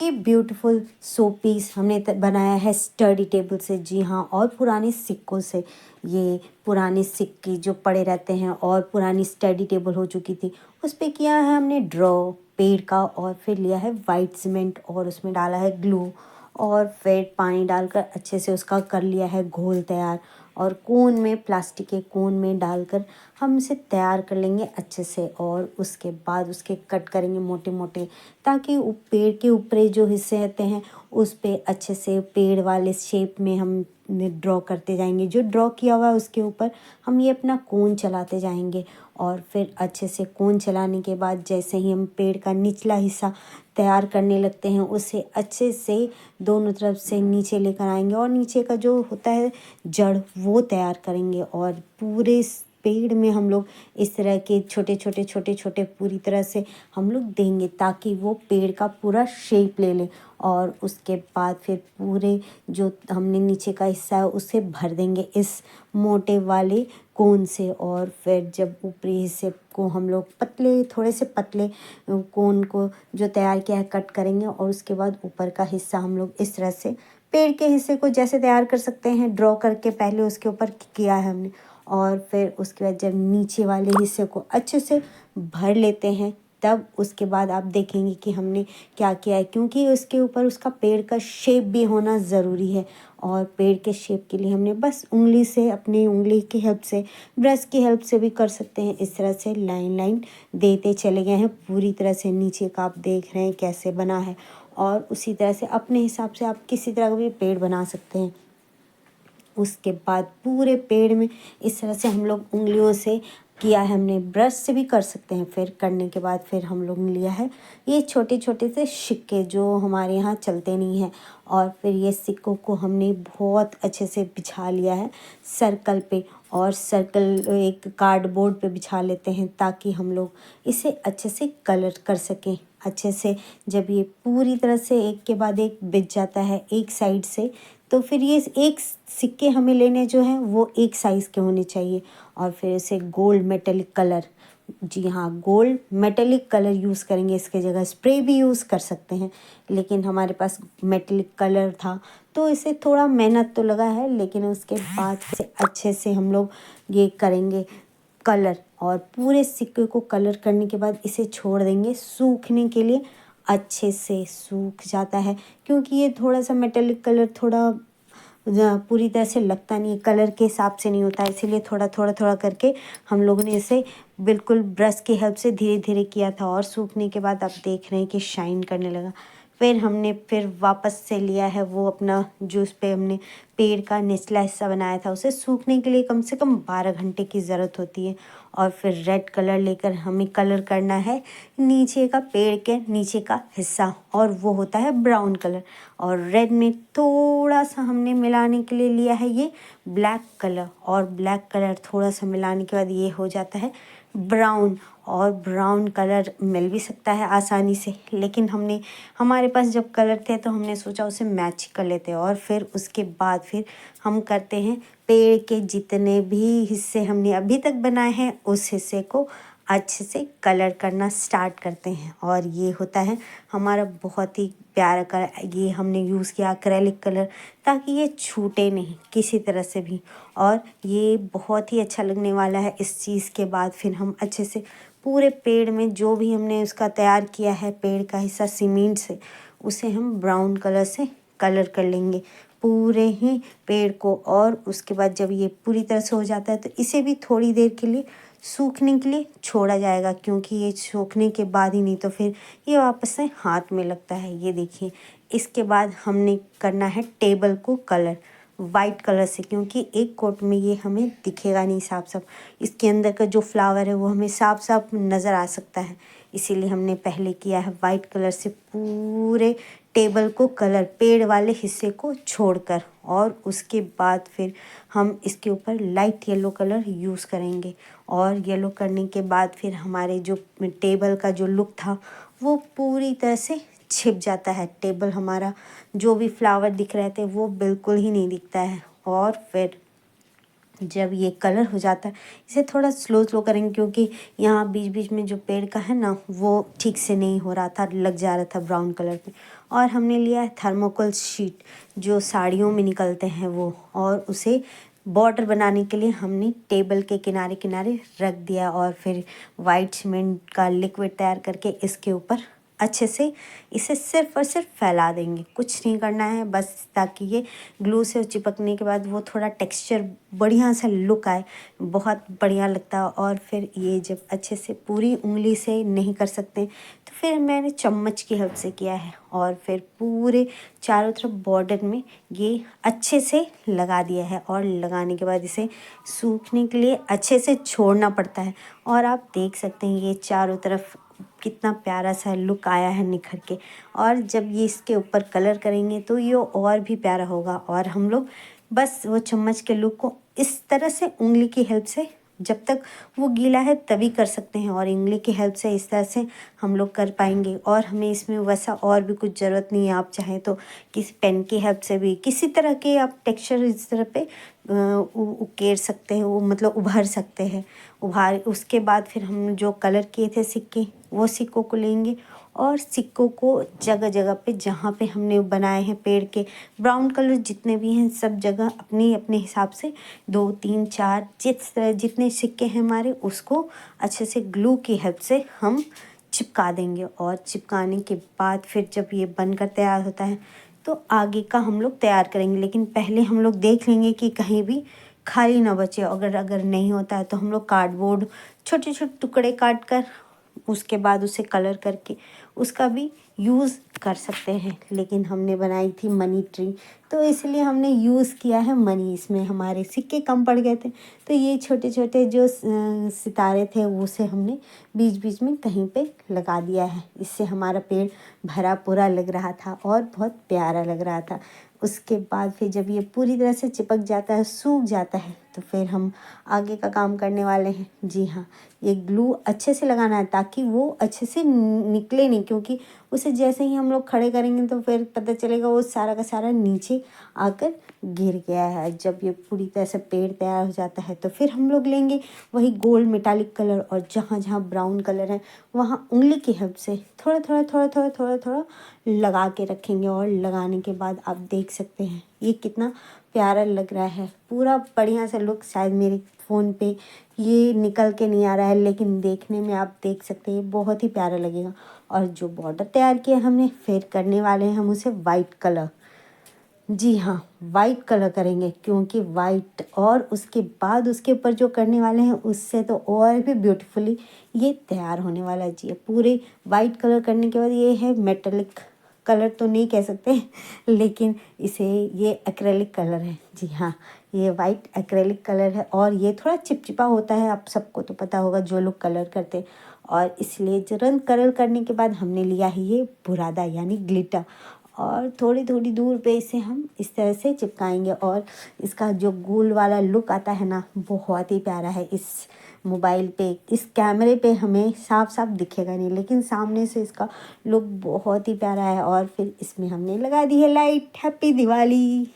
ये beautiful show piece हमने बनाया है स्टडी टेबल से। जी हाँ, और पुराने सिक्कों से। ये पुराने सिक्के जो पड़े रहते हैं और पुरानी स्टडी टेबल हो चुकी थी, उस पे किया है हमने ड्रॉ पेड़ का, और फिर लिया है वाइट सीमेंट और उसमें डाला है ग्लू, और फिर पानी डालकर अच्छे से उसका कर लिया है घोल तैयार। और कोन में, प्लास्टिक के कोन में डालकर हम इसे तैयार कर लेंगे अच्छे से, और उसके बाद उसके कट करेंगे मोटे मोटे, ताकि पेड़ के ऊपरी जो हिस्से रहते हैं उस पे अच्छे से पेड़ वाले शेप में हम ड्रॉ करते जाएंगे। जो ड्रॉ किया हुआ है उसके ऊपर हम ये अपना कोन चलाते जाएंगे, और फिर अच्छे से कोन चलाने के बाद जैसे ही हम पेड़ का निचला हिस्सा तैयार करने लगते हैं, उसे अच्छे से दोनों तरफ से नीचे लेकर आएंगे, और नीचे का जो होता है जड़ वो तैयार करेंगे। और पूरे पेड़ में हम लोग इस तरह के छोटे छोटे छोटे छोटे पूरी तरह से हम लोग देंगे, ताकि वो पेड़ का पूरा शेप ले ले। और उसके बाद फिर पूरे जो हमने नीचे का हिस्सा है उसे भर देंगे इस मोटे वाले कोन से। और फिर जब ऊपरी हिस्से को हम लोग पतले, थोड़े से पतले कोन को जो तैयार किया है कट करेंगे, और उसके बाद ऊपर का हिस्सा हम लोग इस तरह से पेड़ के हिस्से को जैसे तैयार कर सकते हैं ड्रॉ करके, पहले उसके ऊपर किया है हमने। और फिर उसके बाद जब नीचे वाले हिस्से को अच्छे से भर लेते हैं, तब उसके बाद आप देखेंगे कि हमने क्या किया है, क्योंकि उसके ऊपर उसका पेड़ का शेप भी होना ज़रूरी है। और पेड़ के शेप के लिए हमने बस उंगली से, अपनी उंगली की हेल्प से, ब्रश की हेल्प से भी कर सकते हैं। इस तरह से लाइन लाइन देते चले गए हैं पूरी तरह से। नीचे का आप देख रहे हैं कैसे बना है, और उसी तरह से अपने हिसाब से आप किसी तरह का भी पेड़ बना सकते हैं। उसके बाद पूरे पेड़ में इस तरह से हम लोग उंगलियों से किया है हमने, ब्रश से भी कर सकते हैं। फिर करने के बाद फिर हम लोग ने लिया है ये छोटे छोटे से सिक्के जो हमारे यहाँ चलते नहीं हैं, और फिर ये सिक्कों को हमने बहुत अच्छे से बिछा लिया है सर्कल पे। और सर्कल एक कार्डबोर्ड पे बिछा लेते हैं, ताकि हम लोग इसे अच्छे से कलर कर सकें अच्छे से। जब ये पूरी तरह से एक के बाद एक बिछ जाता है एक साइड से, तो फिर ये एक सिक्के हमें लेने जो हैं वो एक साइज़ के होने चाहिए। और फिर इसे गोल्ड मेटेलिक कलर, जी हाँ, गोल्ड मेटेलिक कलर यूज़ करेंगे। इसके जगह स्प्रे भी यूज़ कर सकते हैं, लेकिन हमारे पास मेटेलिक कलर था तो इसे थोड़ा मेहनत तो लगा है, लेकिन उसके बाद से अच्छे से हम लोग ये करेंगे कलर। और पूरे सिक्के को कलर करने के बाद इसे छोड़ देंगे सूखने के लिए। अच्छे से सूख जाता है, क्योंकि ये थोड़ा सा मेटेलिक कलर थोड़ा पूरी तरह से लगता नहीं है, कलर के हिसाब से नहीं होता है, इसीलिए थोड़ा थोड़ा थोड़ा करके हम लोगों ने इसे बिल्कुल ब्रश की हेल्प से धीरे धीरे किया था। और सूखने के बाद आप देख रहे हैं कि शाइन करने लगा। फिर हमने फिर वापस से लिया है वो अपना जो उस पे हमने पेड़ का निचला हिस्सा बनाया था, उसे सूखने के लिए कम से कम 12 घंटे की ज़रूरत होती है। और फिर रेड कलर लेकर हमें कलर करना है नीचे का, पेड़ के नीचे का हिस्सा, और वो होता है ब्राउन कलर। और रेड में थोड़ा सा हमने मिलाने के लिए लिया है ये ब्लैक कलर, और ब्लैक कलर थोड़ा सा मिलाने के बाद ये हो जाता है ब्राउन। और ब्राउन कलर मिल भी सकता है आसानी से, लेकिन हमारे पास जब कलर थे तो हमने सोचा उसे मैच कर लेते हैं। और फिर उसके बाद फिर हम करते हैं पेड़ के जितने भी हिस्से हमने अभी तक बनाए हैं उस हिस्से को अच्छे से कलर करना स्टार्ट करते हैं। और ये होता है हमारा बहुत ही प्यारा कलर। ये हमने यूज़ किया एक्रेलिक कलर, ताकि ये छूटे नहीं किसी तरह से भी, और ये बहुत ही अच्छा लगने वाला है। इस चीज़ के बाद फिर हम अच्छे से पूरे पेड़ में जो भी हमने उसका तैयार किया है पेड़ का हिस्सा सीमेंट से, उसे हम ब्राउन कलर से कलर कर लेंगे पूरे ही पेड़ को। और उसके बाद जब ये पूरी तरह से हो जाता है तो इसे भी थोड़ी देर के लिए सूखने के लिए छोड़ा जाएगा, क्योंकि ये सूखने के बाद ही, नहीं तो फिर ये वापस से हाथ में लगता है। ये देखिए, इसके बाद हमने करना है टेबल को कलर वाइट कलर से, क्योंकि एक कोट में ये हमें दिखेगा नहीं साफ साफ, इसके अंदर का जो फ्लावर है वो हमें साफ साफ नज़र आ सकता है। इसीलिए हमने पहले किया है वाइट कलर से पूरे टेबल को कलर, पेड़ वाले हिस्से को छोड़कर। और उसके बाद फिर हम इसके ऊपर लाइट येलो कलर यूज़ करेंगे। और येलो करने के बाद फिर हमारे जो टेबल का जो लुक था वो पूरी तरह से छिप जाता है। टेबल हमारा जो भी फ्लावर दिख रहे थे वो बिल्कुल ही नहीं दिखता है। और फिर जब ये कलर हो जाता है, इसे थोड़ा स्लो स्लो करेंगे क्योंकि यहाँ बीच बीच में जो पेड़ का है ना वो ठीक से नहीं हो रहा था, लग जा रहा था ब्राउन कलर पे। और हमने लिया है थर्मोकोल शीट जो साड़ियों में निकलते हैं वो, और उसे बॉर्डर बनाने के लिए हमने टेबल के किनारे किनारे रख दिया और फिर वाइट सीमेंट का लिक्विड तैयार करके इसके ऊपर अच्छे से इसे सिर्फ और सिर्फ फैला देंगे, कुछ नहीं करना है बस, ताकि ये ग्लू से चिपकने के बाद वो थोड़ा टेक्सचर बढ़िया सा लुक आए, बहुत बढ़िया लगता है। और फिर ये जब अच्छे से पूरी उंगली से नहीं कर सकते तो फिर मैंने चम्मच की हेल्प से किया है और फिर पूरे चारों तरफ बॉर्डर में ये अच्छे से लगा दिया है। और लगाने के बाद इसे सूखने के लिए अच्छे से छोड़ना पड़ता है। और आप देख सकते हैं ये चारों तरफ कितना प्यारा सा लुक आया है निखर के। और जब ये इसके ऊपर कलर करेंगे तो ये और भी प्यारा होगा। और हम लोग बस वो चम्मच के लुक को इस तरह से उंगली की हेल्प से, जब तक वो गीला है तभी कर सकते हैं, और उंगली की हेल्प से इस तरह से हम लोग कर पाएंगे। और हमें इसमें वैसा और भी कुछ ज़रूरत नहीं है, आप चाहें तो किसी पेन की हेल्प से भी किसी तरह के आप टेक्सचर इस तरह पे उकेर सकते हैं, वो मतलब उभार सकते हैं। उसके बाद फिर हम जो कलर किए थे सिक्के, वो सिक्कों को लेंगे और सिक्कों को जगह जगह पे जहाँ पे हमने बनाए हैं पेड़ के ब्राउन कलर जितने भी हैं सब जगह अपने अपने हिसाब से 2 3 4 जितने सिक्के हैं हमारे उसको अच्छे से ग्लू की हेल्प से हम चिपका देंगे। और चिपकाने के बाद फिर जब ये बनकर तैयार होता है तो आगे का हम लोग तैयार करेंगे। लेकिन पहले हम लोग देख लेंगे कि कहीं भी खाली ना बचे। अगर नहीं होता है तो हम लोग कार्डबोर्ड छोटे छोटे टुकड़े काट कर उसके बाद उसे कलर करके उसका भी यूज़ कर सकते हैं। लेकिन हमने बनाई थी मनी ट्री तो इसलिए हमने यूज़ किया है मनी। इसमें हमारे सिक्के कम पड़ गए थे तो ये छोटे छोटे जो सितारे थे उसे हमने बीच बीच में कहीं पे लगा दिया है। इससे हमारा पेड़ भरा पूरा लग रहा था और बहुत प्यारा लग रहा था। उसके बाद फिर जब ये पूरी तरह से चिपक जाता है, सूख जाता है, तो फिर हम आगे का काम करने वाले हैं। जी हाँ, ये ग्लू अच्छे से लगाना है ताकि वो अच्छे से निकले नहीं, क्योंकि उसे जैसे ही हम लोग खड़े करेंगे तो फिर पता चलेगा वो सारा का सारा नीचे आकर गिर गया है। जब ये पूरी तरह से पेड़ तैयार हो जाता है तो फिर हम लोग लेंगे वही गोल्ड मेटालिक कलर और जहाँ जहाँ ब्राउन कलर है वहाँ उंगली की हेल्प से थोड़ा थोड़ा थोड़ा थोड़ा थोड़ा थोड़ा लगा के रखेंगे। और लगाने के बाद आप देख सकते हैं ये कितना प्यारा लग रहा है, पूरा बढ़िया सा लुक। शायद मेरे फ़ोन पे ये निकल के नहीं आ रहा है लेकिन देखने में आप देख सकते हैं बहुत ही प्यारा लगेगा। और जो बॉर्डर तैयार किया हमने फिर करने वाले हैं हम उसे वाइट कलर। जी हाँ, वाइट कलर करेंगे क्योंकि वाइट, और उसके बाद उसके ऊपर जो करने वाले हैं उससे तो और भी ब्यूटीफुली ये तैयार होने वाला है। जी पूरे वाइट कलर करने के बाद ये है मेटालिक कलर तो नहीं कह सकते लेकिन इसे ये एक्रेलिक कलर है। जी हाँ, ये वाइट एक्रेलिक कलर है और ये थोड़ा चिपचिपा होता है, आप सबको तो पता होगा जो लोग कलर करते। और इसलिए रंग कलर करने के बाद हमने लिया है ये बुरादा यानी ग्लिटर, और थोड़ी थोड़ी दूर पे इसे हम इस तरह से चिपकाएंगे। और इसका जो गोल वाला लुक आता है ना बहुत ही प्यारा है। इस मोबाइल पे इस कैमरे पे हमें साफ साफ दिखेगा नहीं लेकिन सामने से इसका लुक बहुत ही प्यारा है। और फिर इसमें हमने लगा दी है लाइट। हैप्पी दिवाली।